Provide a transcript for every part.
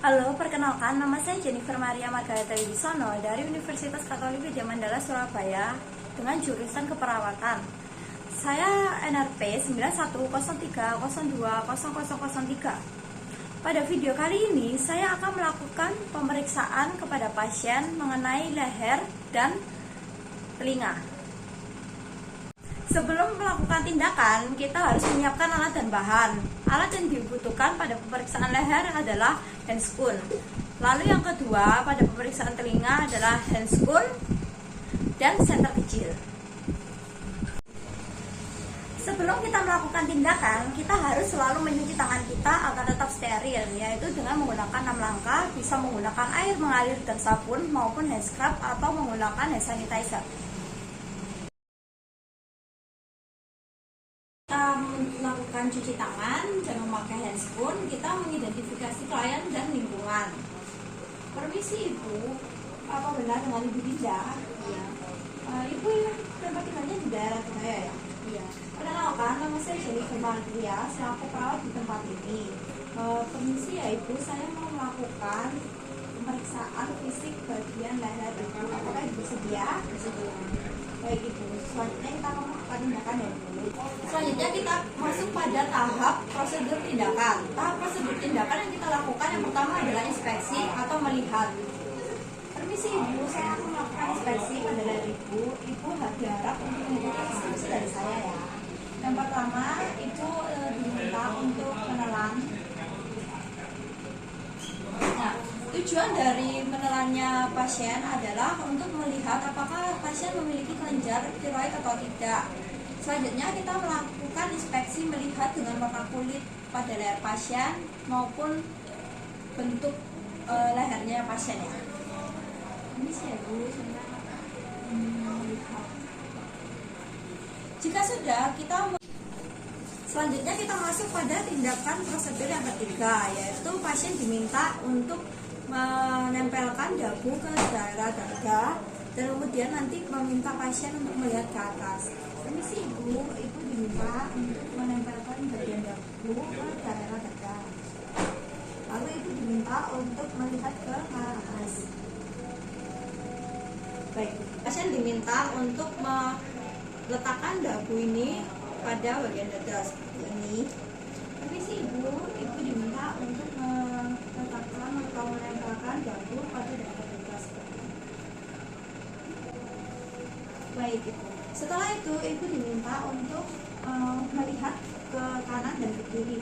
Halo, perkenalkan nama saya Jennifer Maria Margareta Wibisono dari Universitas Katolik Widya Mandala Surabaya dengan jurusan keperawatan. Saya NRP 9103020003. Pada video kali ini saya akan melakukan pemeriksaan kepada pasien mengenai leher dan telinga. Sebelum melakukan tindakan, kita harus menyiapkan alat dan bahan. Alat yang dibutuhkan pada pemeriksaan leher adalah handscoon. Lalu yang kedua pada pemeriksaan telinga adalah handscoon dan senter kecil. Sebelum kita melakukan tindakan, kita harus selalu mencuci tangan kita agar tetap steril, yaitu dengan menggunakan 6 langkah, bisa menggunakan air mengalir dan sabun maupun hand scrub atau menggunakan hand sanitizer. Kita melakukan cuci tangan dan memakai handscoon, kita mengidentifikasi klien dan lingkungan. Permisi Ibu, apa benar dengan Ibu Dinda? Iya. Ibu tempat tinggalnya di daerah saya ya? Iya. Perkenalkan, nama saya Jennifer Maria, selaku perawat di tempat ini. Permisi ya Ibu, saya mau melakukan pemeriksaan fisik bagian leher Ibu. Apakah Ibu sedia? Bersedia. Baik Ibu, selanjutnya kita akan melakukan tindakan ya Ibu. Selanjutnya kita masuk pada tahap prosedur tindakan. Tahap prosedur tindakan yang kita lakukan yang pertama adalah inspeksi atau melihat. Permisi Ibu, saya akan melakukan inspeksi pada leher Ibu. Ibu harap untuk mengikuti instruksi dari saya ya. Yang pertama, Ibu diminta untuk menelan. Nah, tujuan dari menelannya pasien adalah untuk melihat apakah pasien memiliki kelenjar tiroid atau tidak. Selanjutnya kita melakukan inspeksi melihat dengan warna kulit pada leher pasien maupun bentuk lehernya pasien ya. Ini sih Bu, melihat. Jika sudah, selanjutnya kita masuk pada tindakan prosedur yang ketiga, yaitu pasien diminta untuk menempelkan dagu ke daerah dada dan kemudian nanti meminta pasien untuk melihat ke atas. Permisi Ibu, Ibu diminta untuk menempelkan bagian dagu ke daerah dada. Lalu Ibu diminta untuk melihat ke atas. Baik, pasien diminta untuk meletakkan dagu ini pada bagian dada seperti ini. Permisi Ibu, Ibu diminta untuk meletakkan atau menempelkan dagu pada daerah dada seperti ini. Baik Ibu. Setelah itu, Ibu diminta untuk melihat ke kanan dan ke kiri.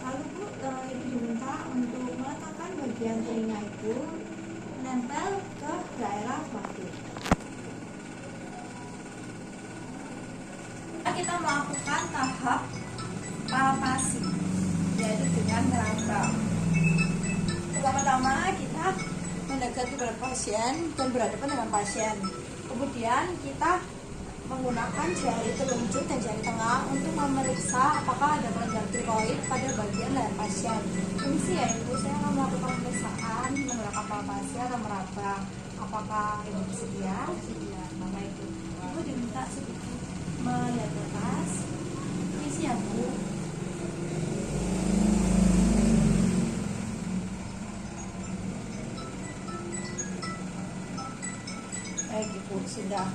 Lalu Bu, Ibu diminta untuk meletakkan bagian telinga Ibu menempel ke daerah batu. Kita melakukan tahap palpasi, yaitu dengan meraba. Pertama-tama kita mendekati berat pasien dan berhadapan dengan pasien. Kemudian kita menggunakan jari telunjuk dan jari tengah untuk memeriksa apakah ada kelenjar tiroid pada bagian leher pasien. Permisi ya Ibu, saya akan melakukan pemeriksaan menggunakan palpasi atau meraba. Apakah Ibu bersedia? Bersedia. Maka Ibu diminta sedikit melihat ke atas. Permisi ya Bu. Baik Ibu, sudah.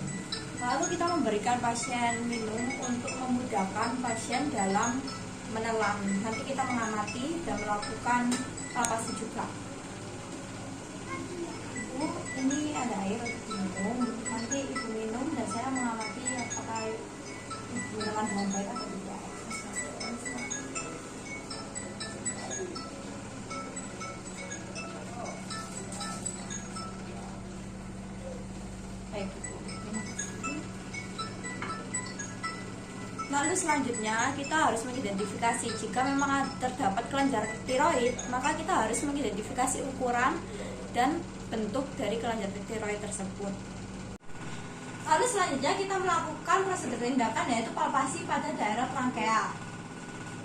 Lalu kita memberikan pasien minum untuk memudahkan pasien dalam menelan. Nanti kita mengamati dan melakukan palpasi juga. Ibu, ini ada air untuk minum. Nanti Ibu minum dan saya mengamati apakah Ibu menelan dengan baik atau tidak. Baik Ibu. Lalu selanjutnya kita harus mengidentifikasi jika memang terdapat kelenjar tiroid, maka kita harus mengidentifikasi ukuran dan bentuk dari kelenjar tiroid tersebut. Lalu selanjutnya kita melakukan prosedur tindakan yaitu palpasi pada daerah trankea.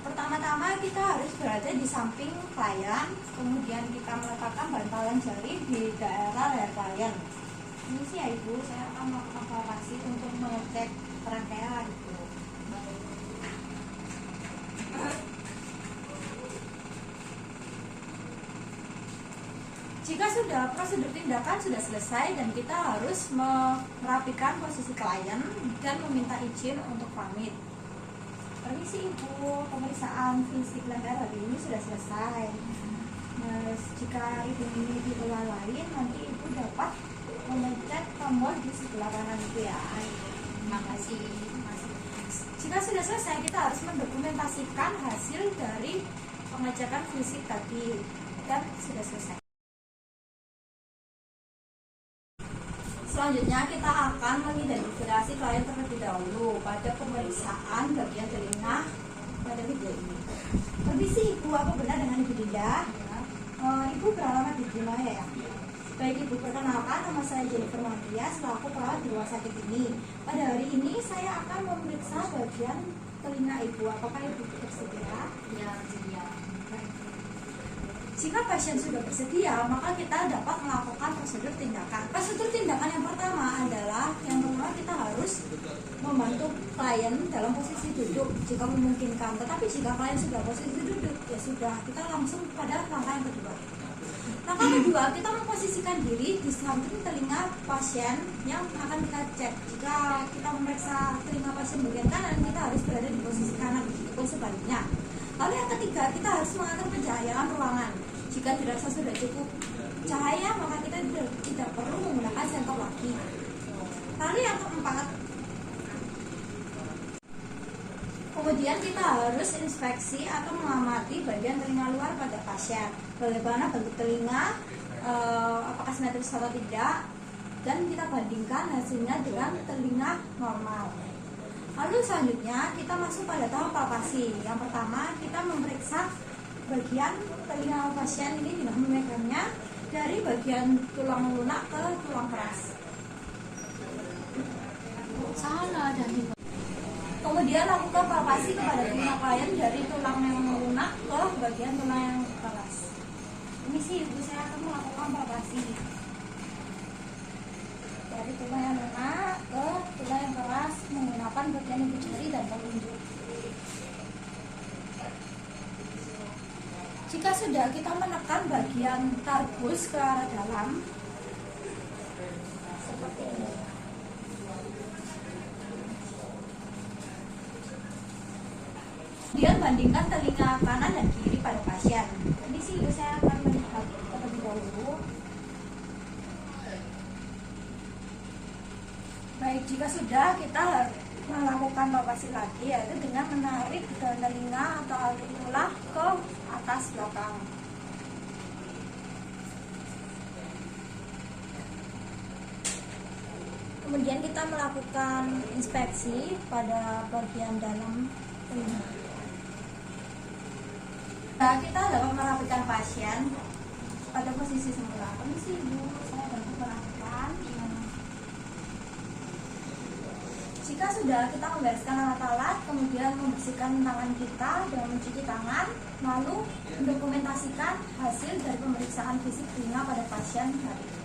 Pertama-tama kita harus berada di samping klien, kemudian kita meletakkan bantalan jari di daerah leher klien. Ini sih ya Ibu, saya akan melakukan palpasi untuk mengecek trankea Ibu. Jika sudah prosedur tindakan sudah selesai dan kita harus merapikan posisi klien dan meminta izin untuk pamit. Permisi Ibu, pemeriksaan fisik leher hari ini sudah selesai. Nah, jika Ibu memiliki keluhan lain, nanti Ibu dapat memencet tombol di sebelah kanan itu ya. Makasih. Jika sudah selesai, kita harus mendokumentasikan hasil dari pengecekan fisik tadi dan sudah selesai. Selanjutnya kita akan mengidentifikasi klien terlebih dahulu pada pemeriksaan bagian telinga pada video ini. Permisi Ibu, apa benar dengan Ibu Dinda? Ibu beralamat di mana ya? Baik Ibu, perkenalkan nama saya Jennifer Maria selaku perawat di rumah sakit ini. Pada hari ini saya akan memeriksa bagian telinga Ibu. Apakah Ibu bersedia? Ya, bersedia. Jika pasien sudah bersedia, maka kita dapat melakukan prosedur tindakan. Prosedur tindakan yang pertama adalah kita harus membantu klien dalam posisi duduk jika memungkinkan. Tetapi jika klien sudah posisi duduk, ya sudah, kita langsung pada langkah yang kedua. Langkah kedua, kita memposisikan diri di samping telinga pasien yang akan kita cek. Jika kita memeriksa telinga pasien bagian kanan, kita harus berada di posisi kanan, atau sebaliknya. Lalu yang ketiga, kita harus mengatur pencahayaan ruangan. Jika dirasa sudah cukup cahaya, maka kita tidak perlu menggunakan senter lagi. Lalu yang keempat, kemudian kita harus inspeksi atau mengamati bagian telinga luar pada pasien. Bagaimana bentuk telinga, apakah simetris atau tidak, dan kita bandingkan hasilnya dengan telinga normal. Lalu selanjutnya kita masuk pada tahap palpasi. Yang pertama, kita memeriksa bagian telinga pasien ini dengan memegangnya dari bagian tulang lunak ke tulang keras. Salah dan Kemudian lakukan palpasi kepada telinga klien dari tulang yang lunak ke bagian tulang yang keras. Ini sih Ibu, saya akan melakukan palpasi dari tulang yang lunak ke tulang yang keras menggunakan bagian ibu jari dan telunjuk. Jika sudah, kita menekan bagian tarbus ke arah dalam seperti ini. Kemudian bandingkan telinga kanan dan kiri pada pasien. Ini sih saya akan melihat terlebih dahulu. Baik, jika sudah, kita melakukan palpasi lagi, yaitu dengan menarik telinga atau alveola ke atas belakang. Kemudian kita melakukan inspeksi pada bagian dalam telinga. Nah, kita dapat merapikan pasien pada posisi semula. Permisi Ibu, saya bantu merapikan. Jika sudah, kita membereskan alat-alat, kemudian membersihkan tangan kita dengan mencuci tangan, lalu mendokumentasikan hasil dari pemeriksaan fisik telinga pada pasien hari ini.